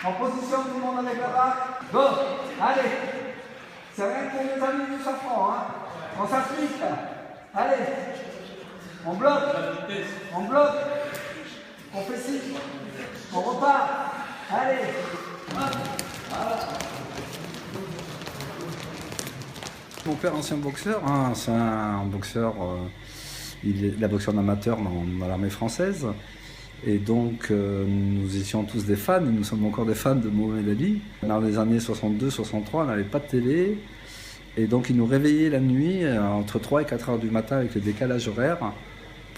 En position, tout le monde avec la barre. Go. Allez. C'est rien pour les amis du safran. Hein. On s'applique. Allez. On bloque. On bloque. On fait ci. On repart. Allez. Voilà. Mon père, ancien boxeur, hein, c'est un boxeur, il a boxeur amateur dans l'armée française. Et donc, nous étions tous des fans, et nous sommes encore des fans de Mohamed Ali. Dans les années 62-63, on n'avait pas de télé. Et donc, il nous réveillait la nuit, entre 3 et 4 heures du matin, avec le décalage horaire,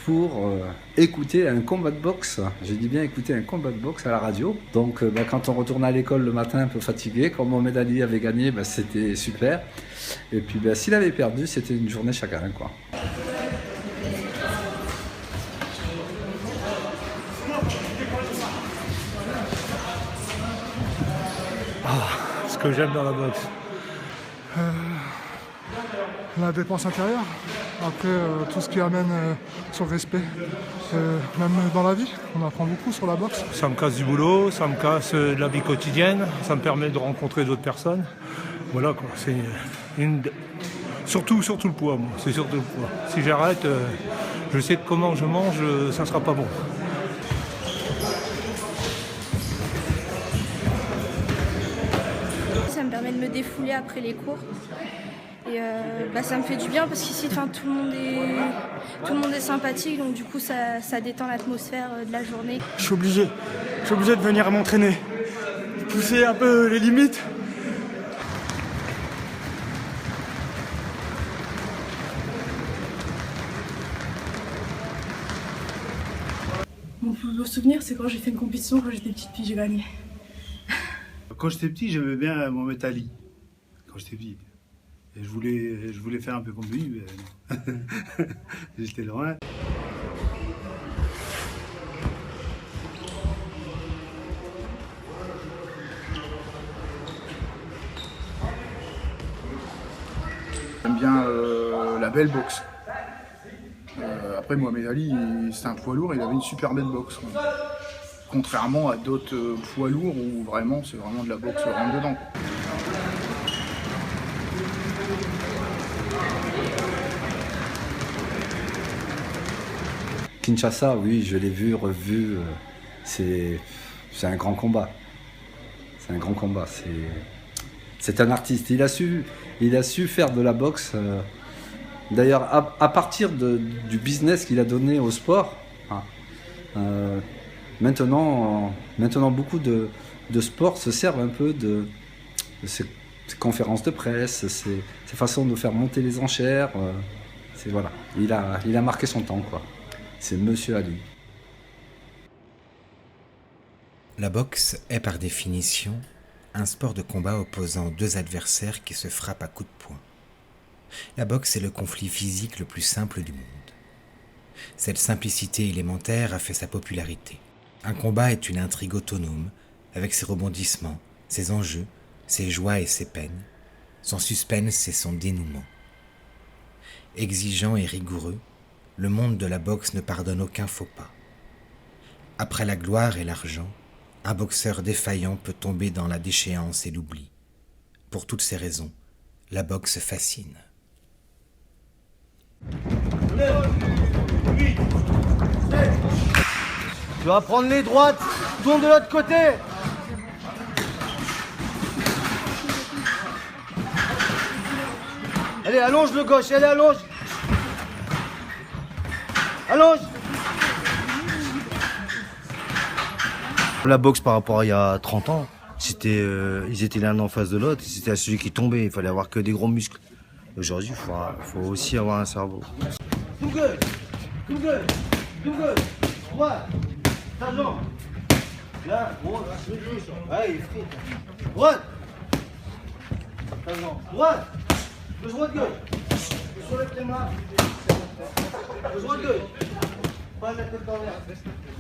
pour écouter un combat de boxe. J'ai dit bien écouter un combat de boxe à la radio. Donc, quand on retournait à l'école le matin un peu fatigué, quand Mohamed Ali avait gagné, c'était super. Et puis, s'il avait perdu, c'était une journée chagrin, quoi. Ce que j'aime dans la boxe. La dépense intérieure, après tout ce qui amène sur le respect, même dans la vie, on apprend beaucoup sur la boxe. Ça me casse du boulot, ça me casse de la vie quotidienne, ça me permet de rencontrer d'autres personnes. Voilà quoi, c'est surtout le poids, moi, c'est surtout le poids. Si j'arrête, je sais que comment je mange, ça sera pas bon. Ça me permet de me défouler après les cours. Et ça me fait du bien parce qu'ici tout le monde est sympathique, donc du coup ça détend l'atmosphère de la journée. Je suis obligé de venir m'entraîner, pousser un peu les limites. Mon plus beau souvenir, c'est quand j'ai fait une compétition, quand j'étais petite, puis j'ai gagné. Quand j'étais petit, j'aimais bien Mohamed Ali. Quand j'étais petit. Et je voulais faire un peu comme lui, mais non. J'étais loin. J'aime bien la belle boxe. Après, Mohamed Ali, c'était un poids lourd, il avait une super belle boxe. Contrairement à d'autres poids lourds où vraiment c'est vraiment de la boxe rentre dedans. Kinshasa, oui, je l'ai vu, revu. C'est un grand combat. C'est un grand combat. C'est un artiste. Il a su faire de la boxe. D'ailleurs, à partir du business qu'il a donné au sport, maintenant, beaucoup de sports se servent un peu de ces conférences de presse, ces façons de faire monter les enchères. Voilà. Il a marqué son temps, quoi. C'est Monsieur Ali. La boxe est par définition un sport de combat opposant deux adversaires qui se frappent à coups de poing. La boxe est le conflit physique le plus simple du monde. Cette simplicité élémentaire a fait sa popularité. Un combat est une intrigue autonome, avec ses rebondissements, ses enjeux, ses joies et ses peines, son suspense et son dénouement. Exigeant et rigoureux, le monde de la boxe ne pardonne aucun faux pas. Après la gloire et l'argent, un boxeur défaillant peut tomber dans la déchéance et l'oubli. Pour toutes ces raisons, la boxe fascine. Tu vas prendre les droites, tourne de l'autre côté. Allez, allonge le gauche, allez, allonge. Allonge. La boxe par rapport à il y a 30 ans, ils étaient l'un en face de l'autre, c'était à celui qui tombait, il fallait avoir que des gros muscles. Aujourd'hui, il faut aussi avoir un cerveau. Double, droite, ta jambe. Là, droite, ouais, il est frit. Droite, ta jambe, droite, le droit de gueule. Je soulève tes mains. Le droit de gueule. Pas la tête en l'air.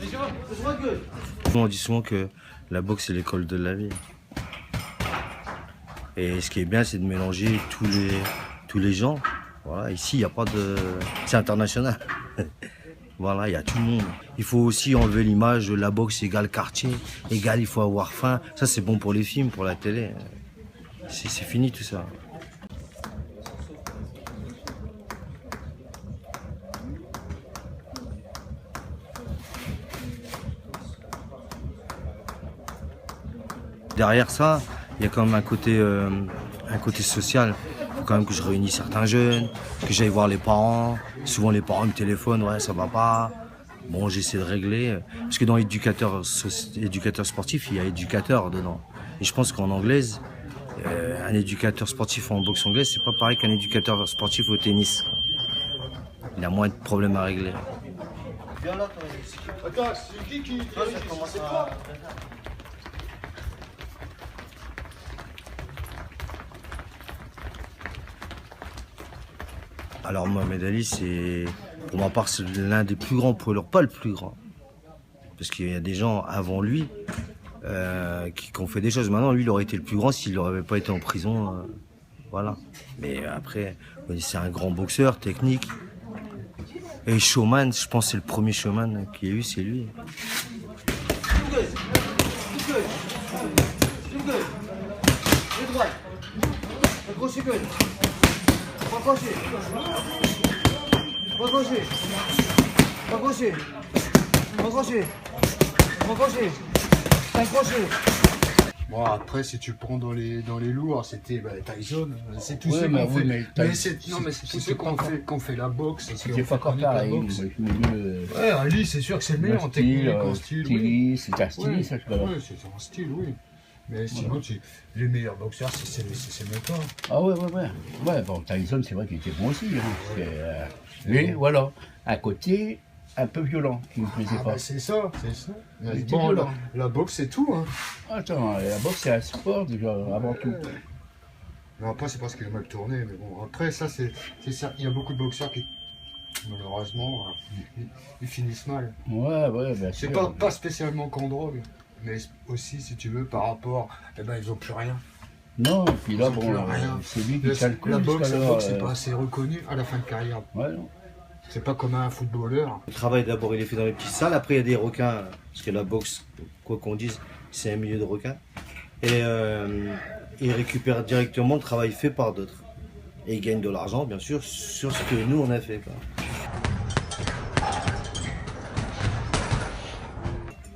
Le droit de gueule. On dit souvent que la boxe c'est l'école de la vie. Et ce qui est bien, c'est de mélanger tous les gens. Voilà, ici, il n'y a pas de... C'est international. Voilà, il y a tout le monde. Il faut aussi enlever l'image de la boxe égale quartier, égale il faut avoir faim. Ça, c'est bon pour les films, pour la télé. C'est fini tout ça. Derrière ça, il y a quand même un côté social. Il faut quand même que je réunisse certains jeunes, que j'aille voir les parents. Souvent les parents me téléphonent, ouais ça va pas. Bon, j'essaie de régler. Parce que dans éducateur sportif, il y a éducateur dedans. Et je pense qu'en anglaise, un éducateur sportif en boxe anglaise, c'est pas pareil qu'un éducateur sportif au tennis. Il a moins de problèmes à régler. Viens là, toi. Attends, c'est qui c'est toi. Alors Mohamed Ali, c'est, pour ma part, c'est l'un des plus grands poids lourds, pas le plus grand. Parce qu'il y a des gens avant lui qui ont fait des choses. Maintenant, lui, il aurait été le plus grand s'il n'aurait pas été en prison. Voilà. Mais après, c'est un grand boxeur, technique. Et showman, je pense que c'est le premier showman qu'il y a eu, c'est lui. Bon, après, si tu prends dans les lourds, c'était Tyson. C'est tout ouais, ce qu'on fait. Mais c'est tout ce qu'on fait la boxe. C'était pas comme pareil. Ouais, Ali, c'est sûr que c'est le meilleur en technique, en style. Oui. C'est un styliste, ça, je crois. Oui, c'est un style, oui. Mais sinon, les meilleurs boxeurs, c'est mes cas. Ah ouais. Ouais, bon, Tyson, c'est vrai qu'il était bon aussi. Hein. Mais voilà, à côté, un peu violent, qui ne me plaisait pas. Bah c'est ça. Bon, la boxe, c'est tout. Hein. Attends, la boxe, c'est un sport, déjà, avant tout. Mais après, c'est parce qu'il a mal tourné. Mais bon, après, ça, c'est ça. Il y a beaucoup de boxeurs qui, malheureusement, ils finissent mal. Ouais, bien sûr. C'est pas spécialement qu'en drogue. Mais aussi, si tu veux, par rapport, ils n'ont plus rien. Non, et puis là, bon, c'est lui qui tient le coup. La boxe, c'est pas assez reconnu à la fin de carrière. Ouais, non. C'est pas comme un footballeur. Le travail, d'abord, il est fait dans les petites salles. Après, il y a des requins. Parce que la boxe, quoi qu'on dise, c'est un milieu de requins. Et ils récupèrent directement le travail fait par d'autres. Et ils gagnent de l'argent, bien sûr, sur ce que nous, on a fait. Quoi.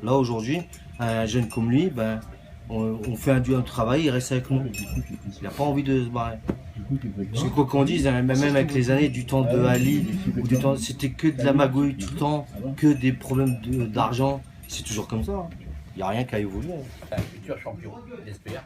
Là, aujourd'hui, un jeune comme lui, on fait un duo de travail, il reste avec nous. Il n'a pas envie de se barrer. Parce que quoi qu'on dise, même avec les années du temps de Ali, c'était que de la magouille tout le temps, que des problèmes d'argent. C'est toujours comme ça. Il n'y a rien qu'à évoluer. Un futur champion, j'espère.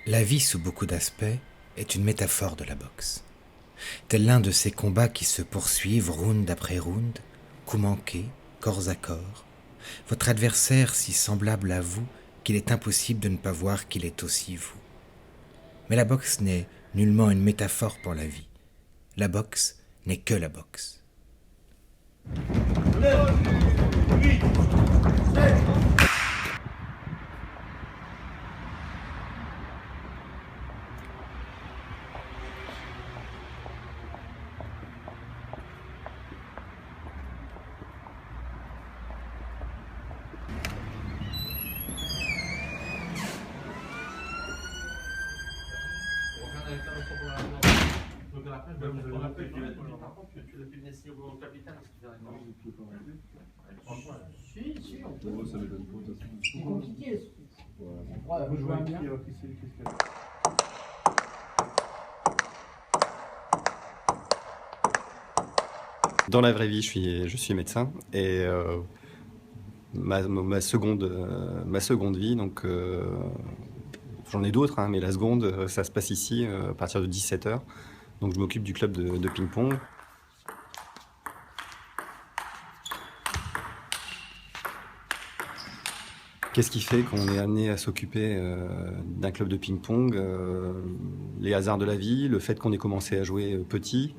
La vie sous beaucoup d'aspects est une métaphore de la boxe. Tel l'un de ces combats qui se poursuivent round après round, coups manqués, corps à corps, votre adversaire si semblable à vous qu'il est impossible de ne pas voir qu'il est aussi vous. Mais la boxe n'est nullement une métaphore pour la vie. La boxe n'est que la boxe. Dans la vraie vie, je suis médecin et ma seconde vie, donc j'en ai d'autres, hein, mais la seconde, ça se passe ici à partir de 17h. Donc je m'occupe du club de ping-pong. Qu'est-ce qui fait qu'on est amené à s'occuper d'un club de ping-pong? Les hasards de la vie, le fait qu'on ait commencé à jouer petit,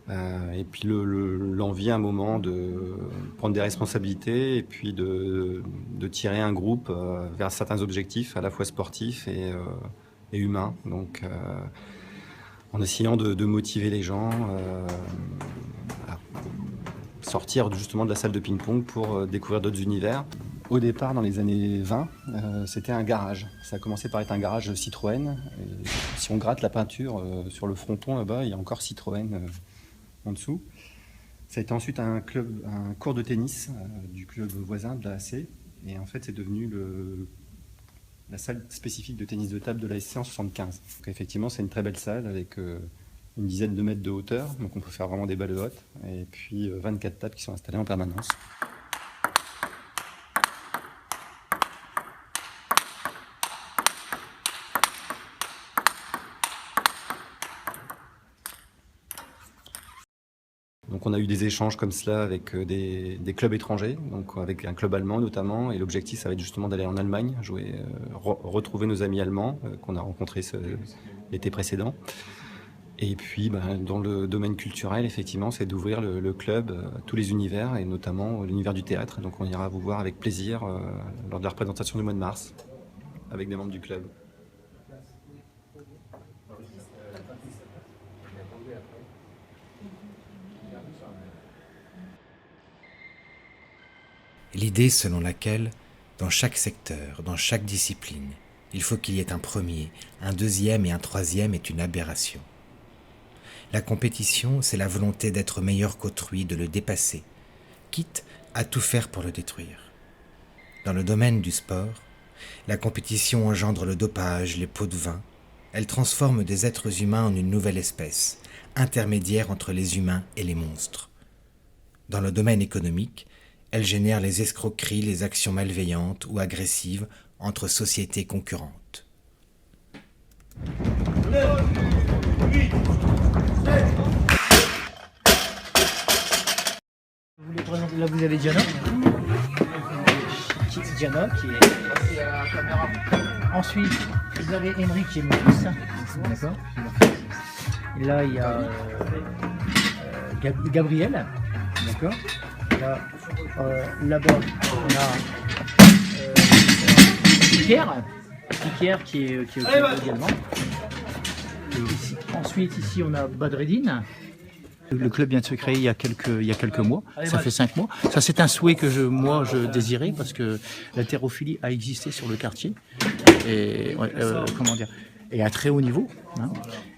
et puis l'envie à un moment de prendre des responsabilités et puis de tirer un groupe vers certains objectifs à la fois sportifs et humains. Donc en essayant de motiver les gens à sortir justement de la salle de ping-pong pour découvrir d'autres univers. Au départ, dans les années 20, c'était un garage. Ça a commencé par être un garage Citroën. Et si on gratte la peinture sur le fronton là-bas, il y a encore Citroën en dessous. Ça a été ensuite un cours de tennis du club voisin de la AC. Et en fait, c'est devenu la salle spécifique de tennis de table de la SC en 75. Donc effectivement, c'est une très belle salle avec une dizaine de mètres de hauteur. Donc on peut faire vraiment des balles hautes. Et puis 24 tables qui sont installées en permanence. Donc on a eu des échanges comme cela avec des clubs étrangers, donc avec un club allemand notamment, et l'objectif ça va être justement d'aller en Allemagne, jouer, retrouver nos amis allemands qu'on a rencontrés l'été précédent. Et puis dans le domaine culturel, effectivement, c'est d'ouvrir le club à tous les univers, et notamment l'univers du théâtre. Donc on ira vous voir avec plaisir lors de la représentation du mois de mars, avec des membres du club. L'idée selon laquelle, dans chaque secteur, dans chaque discipline, il faut qu'il y ait un premier, un deuxième et un troisième est une aberration. La compétition, c'est la volonté d'être meilleur qu'autrui, de le dépasser, quitte à tout faire pour le détruire. Dans le domaine du sport, la compétition engendre le dopage, les pots de vin. Elle transforme des êtres humains en une nouvelle espèce, intermédiaire entre les humains et les monstres. Dans le domaine économique, elle génère les escroqueries, les actions malveillantes ou agressives entre sociétés concurrentes. Là vous avez Diana. Diana qui est... Ensuite vous avez Henry qui est mon fils. D'accord. Et là il y a Gabriel. D'accord. Là-bas, on a Pierre qui est également. Ici, ensuite, ici, on a Badreddine. Le club vient de se créer il y a quelques mois, ça fait 5 mois. Ça, c'est un souhait que je désirais parce que l'haltérophilie a existé sur le quartier et et à très haut niveau. Hein.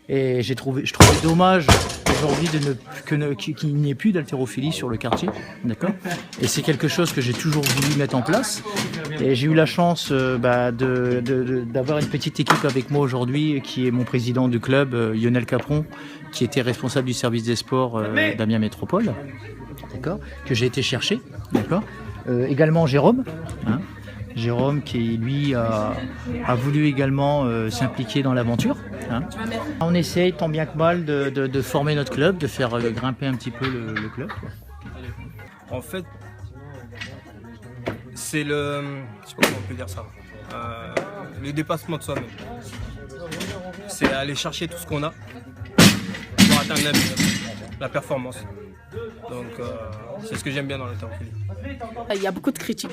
Et je trouvais dommage aujourd'hui qu'il n'y ait plus d'haltérophilie sur le quartier, d'accord. Et c'est quelque chose que j'ai toujours voulu mettre en place. Et j'ai eu la chance d'avoir une petite équipe avec moi aujourd'hui, qui est mon président du club, Lionel Capron, qui était responsable du service des sports d'Amiens Métropole, d'accord, que j'ai été chercher, d'accord. Également Jérôme. Hein. Jérôme qui lui a voulu également s'impliquer dans l'aventure. Hein. On essaye tant bien que mal de former notre club, de faire grimper un petit peu le club. En fait, c'est je sais pas comment on peut dire ça, le dépassement de soi-même. C'est aller chercher tout ce qu'on a pour atteindre la performance. Donc c'est ce que j'aime bien dans l'haltérophilie. Il y a beaucoup de critiques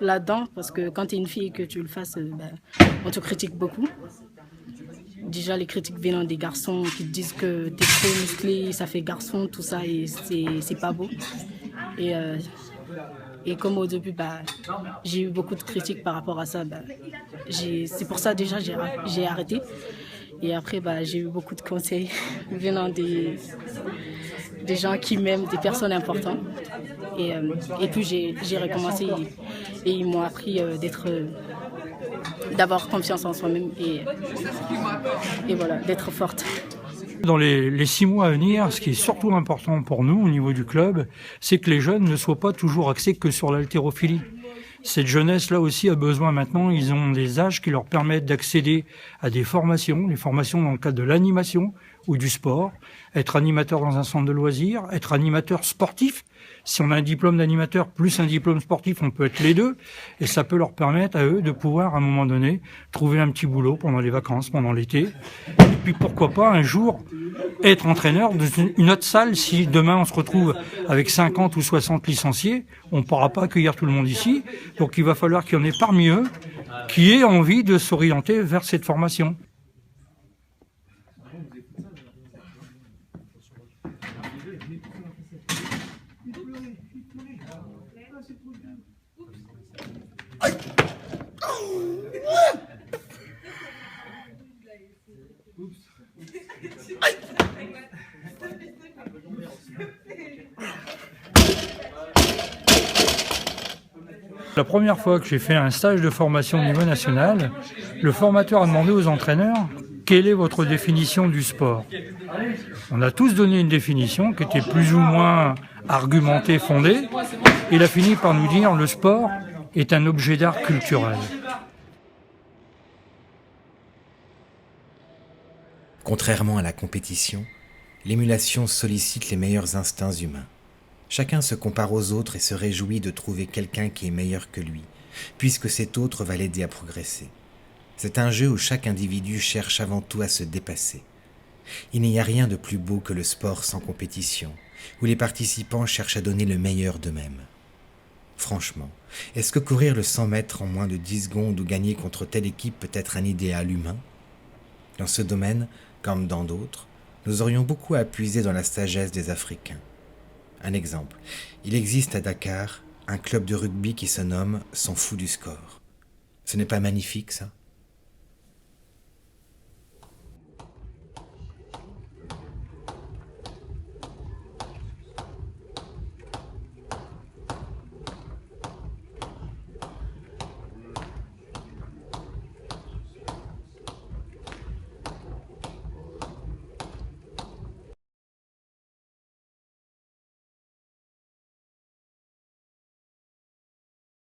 là-dedans, parce que quand tu es une fille et que tu le fasses, on te critique beaucoup. Déjà les critiques venant des garçons qui te disent que t'es trop musclé, ça fait garçon, tout ça, et c'est pas beau. Et comme au début, j'ai eu beaucoup de critiques par rapport à ça, c'est pour ça déjà j'ai arrêté. Et après, j'ai eu beaucoup de conseils venant des gens qui m'aiment, des personnes importantes. Et puis j'ai recommencé et ils m'ont appris d'avoir confiance en soi-même et voilà, d'être forte. Dans les 6 mois à venir, ce qui est surtout important pour nous au niveau du club, c'est que les jeunes ne soient pas toujours axés que sur l'haltérophilie. Cette jeunesse-là aussi a besoin maintenant, ils ont des âges qui leur permettent d'accéder à des formations dans le cadre de l'animation ou du sport, être animateur dans un centre de loisirs, être animateur sportif. Si on a un diplôme d'animateur plus un diplôme sportif, on peut être les deux, et ça peut leur permettre à eux de pouvoir, à un moment donné, trouver un petit boulot pendant les vacances, pendant l'été, et puis pourquoi pas un jour être entraîneur d'une autre salle. Si demain on se retrouve avec 50 ou 60 licenciés, on ne pourra pas accueillir tout le monde ici, donc il va falloir qu'il y en ait parmi eux qui aient envie de s'orienter vers cette formation. La première fois que j'ai fait un stage de formation au niveau national, le formateur a demandé aux entraîneurs quelle est votre définition du sport. On a tous donné une définition qui était plus ou moins argumentée, fondée. Il a fini par nous dire le sport est un objet d'art culturel. Contrairement à la compétition, l'émulation sollicite les meilleurs instincts humains. Chacun se compare aux autres et se réjouit de trouver quelqu'un qui est meilleur que lui, puisque cet autre va l'aider à progresser. C'est un jeu où chaque individu cherche avant tout à se dépasser. Il n'y a rien de plus beau que le sport sans compétition, où les participants cherchent à donner le meilleur d'eux-mêmes. Franchement, est-ce que courir le 100 mètres en moins de 10 secondes ou gagner contre telle équipe peut être un idéal humain ? Dans ce domaine, comme dans d'autres, nous aurions beaucoup à puiser dans la sagesse des Africains. Un exemple, il existe à Dakar un club de rugby qui se nomme « S'en fout du score ». Ce n'est pas magnifique, ça ?